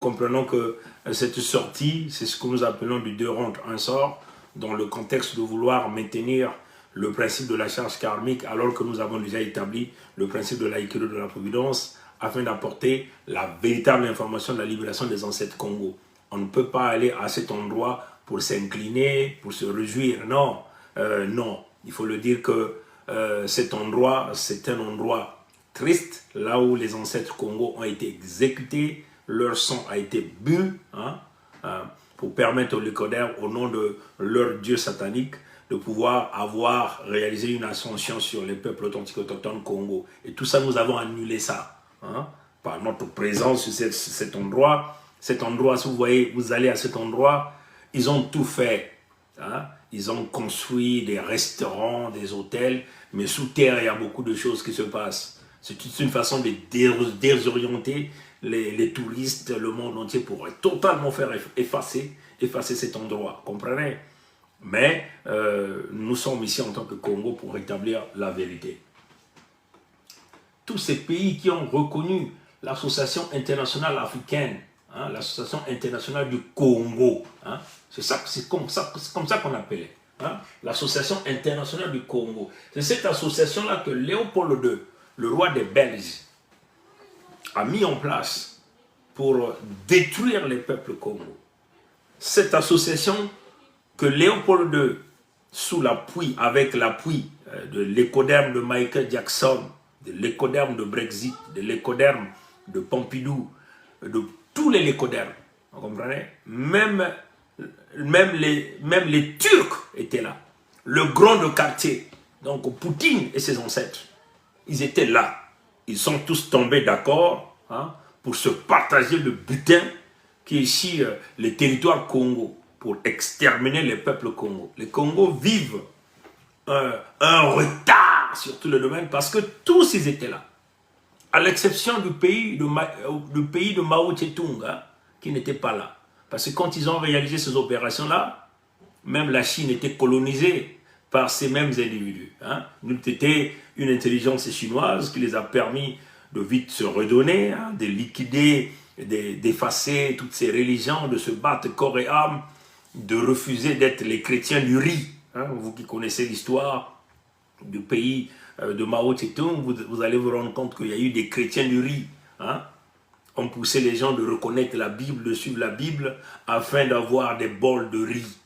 Comprenons que cette sortie, c'est ce que nous appelons du deux rentre, un sort, dans le contexte de vouloir maintenir le principe de la charge karmique, alors que nous avons déjà établi le principe de l'aïkido de la providence, afin d'apporter la véritable information de la libération des ancêtres Congo. On ne peut pas aller à cet endroit pour s'incliner, pour se réjouir. Non, non. Il faut le dire que cet endroit, c'est un endroit triste, là où les ancêtres Congo ont été exécutés, leur sang a été bu, pour permettre aux Lécodaires, au nom de leur dieu satanique, de pouvoir avoir réalisé une ascension sur les peuples authentiques autochtones Congo. Et tout ça, nous avons annulé ça, par notre présence sur cet endroit. Cet endroit, si vous voyez, vous allez à cet endroit, ils ont tout fait. Ils ont construit des restaurants, des hôtels, mais sous terre, il y a beaucoup de choses qui se passent. C'est une façon de désorienter les touristes, le monde entier, pour totalement faire effacer cet endroit, comprenez? Mais nous sommes ici en tant que Congo pour rétablir la vérité. Tous ces pays qui ont reconnu l'Association internationale africaine, l'Association internationale du Congo, c'est comme ça qu'on appelait, l'Association internationale du Congo. C'est cette association-là que Léopold II, le roi des Belges, a mis en place pour détruire les peuples Congo. Cette association que Léopold II, sous l'appui, avec l'appui de l'écoderme de Michael Jackson, de l'écoderme de Brexit, de l'écoderme de Pompidou, de tous les lécodermes, vous comprenez? Même les Turcs étaient là. Le grand de quartier, donc Poutine et ses ancêtres, ils étaient là. Ils sont tous tombés d'accord pour se partager le butin qui est ici le territoire Congo, pour exterminer les peuples Congo. Les Congos vivent un retard sur tout le domaine parce que tous ils étaient là. À l'exception du pays de Mao Tse-tung, qui n'était pas là. Parce que quand ils ont réalisé ces opérations-là, même la Chine était colonisée par ces mêmes individus. C'était une intelligence chinoise qui les a permis de vite se redonner, de liquider, d'effacer toutes ces religions, de se battre corps et âme, de refuser d'être les chrétiens du riz. Vous qui connaissez l'histoire du pays de Mao Tse-tung, vous allez vous rendre compte qu'il y a eu des chrétiens du riz. On poussait les gens de reconnaître la Bible, de suivre la Bible, afin d'avoir des bols de riz.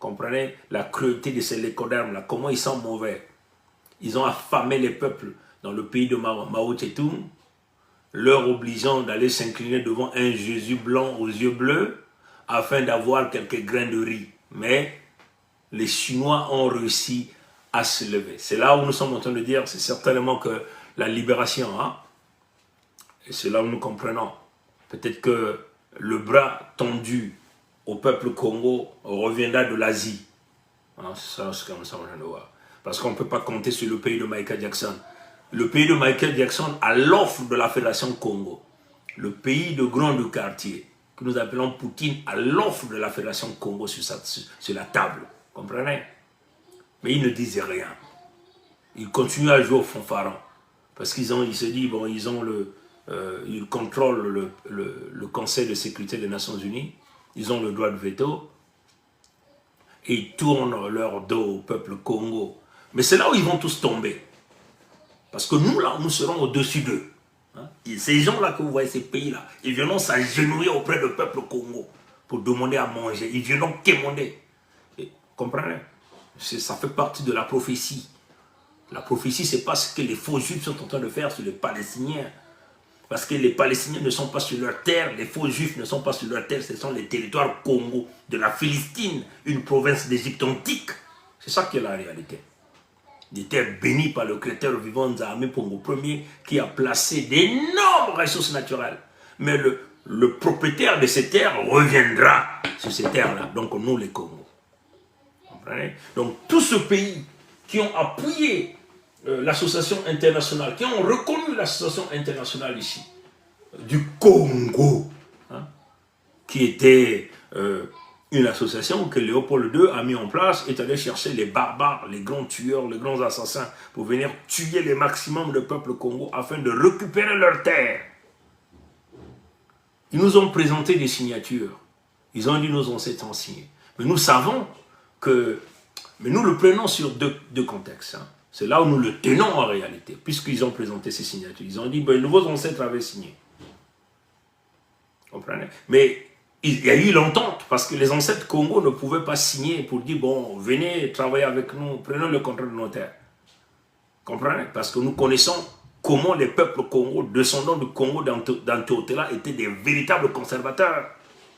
Comprenez la cruauté de ces lécodermes là, comment ils sont mauvais. Ils ont affamé les peuples dans le pays de Mao Tse-tung, leur obligeant d'aller s'incliner devant un Jésus blanc aux yeux bleus, afin d'avoir quelques grains de riz. Mais les Chinois ont réussi à se lever. C'est là où nous sommes en train de dire, c'est certainement que la libération, et c'est là où nous comprenons, peut-être que le bras tendu au peuple Congo reviendra de l'Asie. C'est comme ça qu'on vient de voir. Parce qu'on ne peut pas compter sur le pays de Michael Jackson. Le pays de Michael Jackson a l'offre de la Fédération Congo. Le pays de grand du quartier, que nous appelons Poutine, a l'offre de la Fédération Congo sur la table. Comprenez? Mais ils ne disent rien. Ils continuent à jouer au fanfaron. Parce qu'ils se disent, bon, ils contrôlent le Conseil de sécurité des Nations Unies. Ils ont le droit de veto. Et ils tournent leur dos au peuple Congo. Mais c'est là où ils vont tous tomber. Parce que nous, là, nous serons au-dessus d'eux. Et ces gens-là que vous voyez, ces pays-là, ils viendront s'agenouiller auprès du peuple Congo pour demander à manger. Ils viendront quémander. Comprenez? Ça fait partie de la prophétie. La prophétie, c'est pas ce que les faux juifs sont en train de faire sur les Palestiniens. Parce que les Palestiniens ne sont pas sur leur terre, les faux juifs ne sont pas sur leur terre, ce sont les territoires Congo, de la Philistine, une province d'Égypte antique. C'est ça qui est la réalité. Des terres bénies par le Créateur vivant Nzambe Pongo Ier, qui a placé d'énormes ressources naturelles. Mais le propriétaire de ces terres reviendra sur ces terres-là, donc nous les Congos. Comprenez? Donc tout ce pays qui ont appuyé l'association internationale, qui ont reconnu l'association internationale ici, du Congo, qui était une association que Léopold II a mis en place, est allé chercher les barbares, les grands tueurs, les grands assassins, pour venir tuer le maximum de peuples Congo afin de récupérer leurs terres. Ils nous ont présenté des signatures. Ils ont dit nos ancêtres ont signé. Mais nous savons que... Mais nous le prenons sur deux contextes. Hein. C'est là où nous le tenons en réalité, puisqu'ils ont présenté ces signatures. Ils ont dit, ben, vos ancêtres avaient signé. Vous comprenez? Mais il y a eu l'entente, parce que les ancêtres Congo ne pouvaient pas signer pour dire, bon, venez travailler avec nous, prenons le contrat de notaire. Vous comprenez? Parce que nous connaissons comment les peuples Congo, descendants du Congo d'Anteotela, étaient des véritables conservateurs.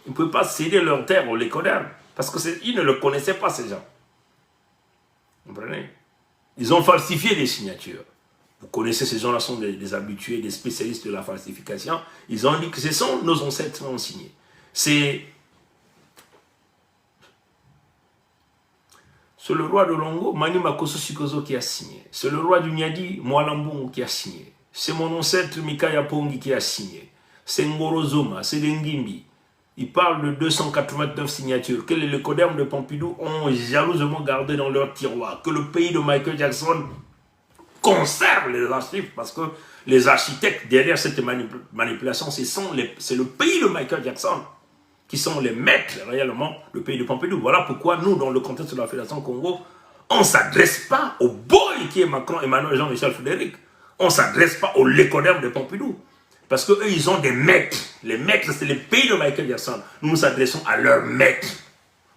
Ils ne pouvaient pas céder leur terre aux Lécodermes, parce qu'ils ne le connaissaient pas, ces gens. Vous comprenez? Ils ont falsifié des signatures. Vous connaissez, ces gens-là sont des habitués, des spécialistes de la falsification. Ils ont dit que ce sont nos ancêtres qui ont signé. C'est le roi de Longo, Mani Makoso Sikozo, qui a signé. C'est le roi du Nyadi, Mwalambungu, qui a signé. C'est mon ancêtre Mikaya Pongi qui a signé. C'est Ngoro Zoma, c'est Ngimbi. Il parle de 289 signatures que les Lécodermes de Pompidou ont jalousement gardé dans leur tiroir. Que le pays de Michael Jackson conserve les archives, parce que les architectes derrière cette manipulation, c'est le pays de Michael Jackson qui sont les maîtres réellement, le pays de Pompidou. Voilà pourquoi nous, dans le contexte de la Fédération Congo, on ne s'adresse pas au boy qui est Macron, Emmanuel, Jean-Michel Frédéric. On ne s'adresse pas aux Lécodermes de Pompidou. Parce qu'eux, ils ont des maîtres. Les maîtres, c'est le pays de Michael Jackson. Nous nous adressons à leurs maîtres.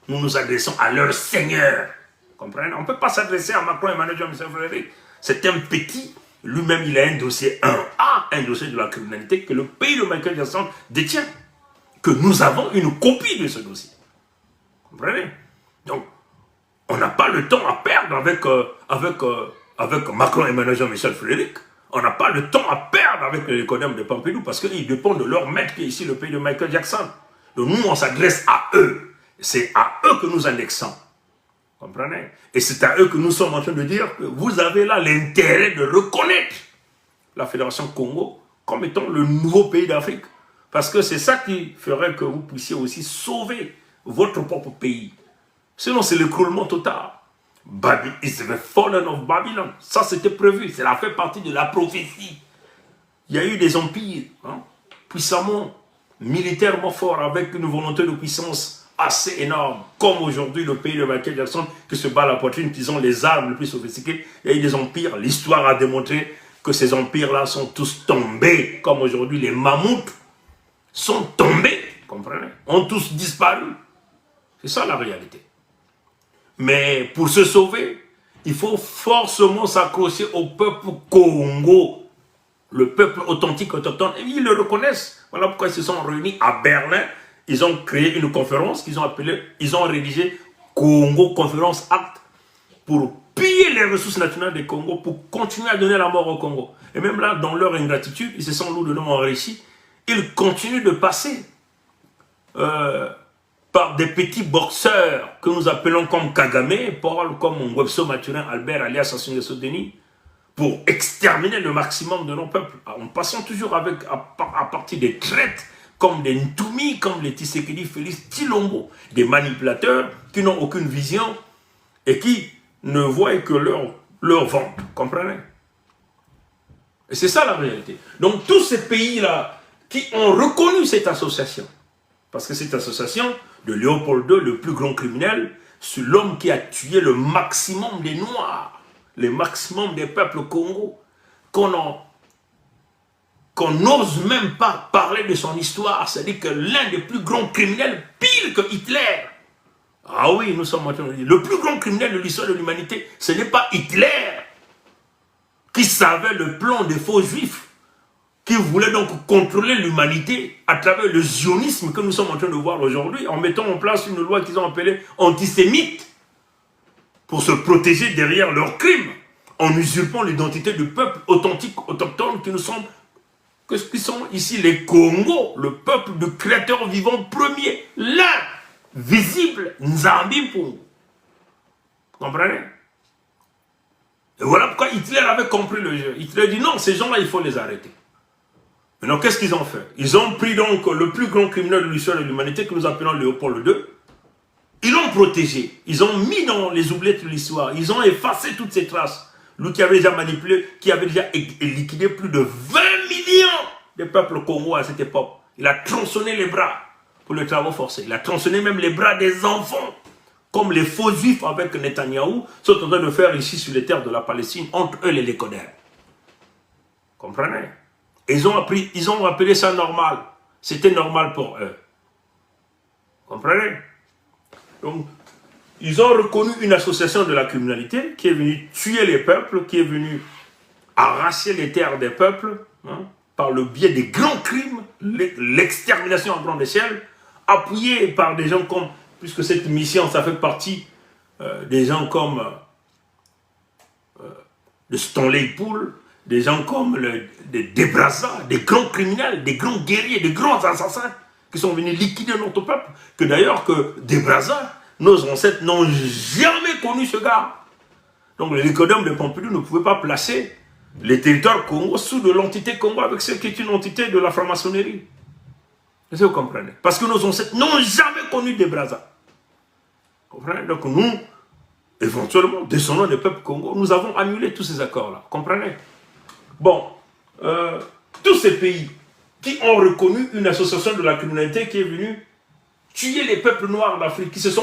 Nous nous adressons à leur seigneur. Comprenez? On ne peut pas s'adresser à Macron, Emmanuel, Jean-Michel Frédéric. C'est un petit. Lui-même, il a un dossier 1A, un dossier de la criminalité que le pays de Michael Jackson détient. Que nous avons une copie de ce dossier. Comprenez? Donc, on n'a pas le temps à perdre avec Macron, Emmanuel, Jean-Michel Frédéric. On n'a pas le temps à perdre avec les Lécodermes de Pompidou parce qu'ils dépendent de leur maître qui est ici le pays de Michael Jackson. Donc nous, on s'adresse à eux. C'est à eux que nous indexons. Comprenez? Et c'est à eux que nous sommes en train de dire que vous avez là l'intérêt de reconnaître la Fédération Congo comme étant le nouveau pays d'Afrique. Parce que c'est ça qui ferait que vous puissiez aussi sauver votre propre pays. Sinon, c'est l'écroulement total. It's the fallen of Babylon. Ça, c'était prévu. Ça fait partie de la prophétie. Il y a eu des empires puissamment, militairement forts, avec une volonté de puissance assez énorme, comme aujourd'hui le pays de Michael Jackson, qui se bat la poitrine, qui ont les armes les plus sophistiquées. Il y a eu des empires. L'histoire a démontré que ces empires-là sont tous tombés, comme aujourd'hui les mammouths sont tombés, comprenez, ont tous disparu. C'est ça la réalité. Mais pour se sauver, il faut forcément s'accrocher au peuple Congo, le peuple authentique, autochtone. Et ils le reconnaissent. Voilà pourquoi ils se sont réunis à Berlin. Ils ont créé une conférence qu'ils ont appelée, ils ont rédigé Congo Conférence Acte pour piller les ressources naturelles du Congo, pour continuer à donner la mort au Congo. Et même là, dans leur ingratitude, ils se sont lourdement enrichis. Ils continuent de passer par des petits boxeurs que nous appelons comme Kagame, Paul, comme Webso Mathurin, Albert, alias Sassou Nguesso Denis, pour exterminer le maximum de nos peuples. En passant toujours à partir des traites, comme des Ntumi, comme les Tshisekedi, Félix, Tshilombo, des manipulateurs qui n'ont aucune vision et qui ne voient que leur ventre, comprenez? Et c'est ça la réalité. Donc tous ces pays-là qui ont reconnu cette association, parce que cette association de Léopold II, le plus grand criminel, c'est l'homme qui a tué le maximum des Noirs, le maximum des peuples Congo, qu'on n'ose même pas parler de son histoire. C'est-à-dire que l'un des plus grands criminels, pire que Hitler. Ah oui, nous sommes en train de dire, le plus grand criminel de l'histoire de l'humanité, ce n'est pas Hitler, qui savait le plan des faux juifs, qui voulait donc contrôler l'humanité à travers le zionisme que nous sommes en train de voir aujourd'hui, en mettant en place une loi qu'ils ont appelée antisémite, pour se protéger derrière leurs crimes, en usurpant l'identité du peuple authentique, autochtone, qui sont ici les Congo, le peuple de créateur vivant premier, l'un, visible, Nzambi Mpungu. Comprenez? Et voilà pourquoi Hitler avait compris le jeu. Hitler dit non, ces gens-là, il faut les arrêter. Maintenant, qu'est-ce qu'ils ont fait? Ils ont pris donc le plus grand criminel de l'histoire de l'humanité, que nous appelons Léopold II. Ils l'ont protégé. Ils ont mis dans les oubliettes de l'histoire. Ils ont effacé toutes ces traces. Lui qui avait déjà manipulé, qui avait déjà liquidé plus de 20 millions de peuples Congo à cette époque. Il a tronçonné les bras pour les travaux forcés. Il a tronçonné même les bras des enfants, comme les faux juifs avec Netanyahou sont en train de faire ici sur les terres de la Palestine, entre eux les Lécodaires. Comprenez? Ils ont appelé ça normal. C'était normal pour eux. Comprenez? Donc, ils ont reconnu une association de la criminalité qui est venue tuer les peuples, qui est venue arracher les terres des peuples, hein, par le biais des grands crimes, l'extermination à grande échelle, appuyée par des gens comme, puisque cette mission, ça fait partie des gens comme de Stanley Pool, des gens comme des Brazza, des grands criminels, des grands guerriers, des grands assassins qui sont venus liquider notre peuple, que d'ailleurs que des Brazza, nos ancêtres n'ont jamais connu ce gars. Donc le Nicodème de Pompidou ne pouvait pas placer les territoires Congo sous de l'entité Congo avec ce qui est une entité de la franc-maçonnerie. Est-ce que vous comprenez? Parce que nos ancêtres n'ont jamais connu des Brazza. Comprenez? Donc nous, éventuellement, descendants des peuples Congo, nous avons annulé tous ces accords-là. Comprenez? Bon, tous ces pays qui ont reconnu une association de la criminalité qui est venue tuer les peuples noirs d'Afrique, qui se sont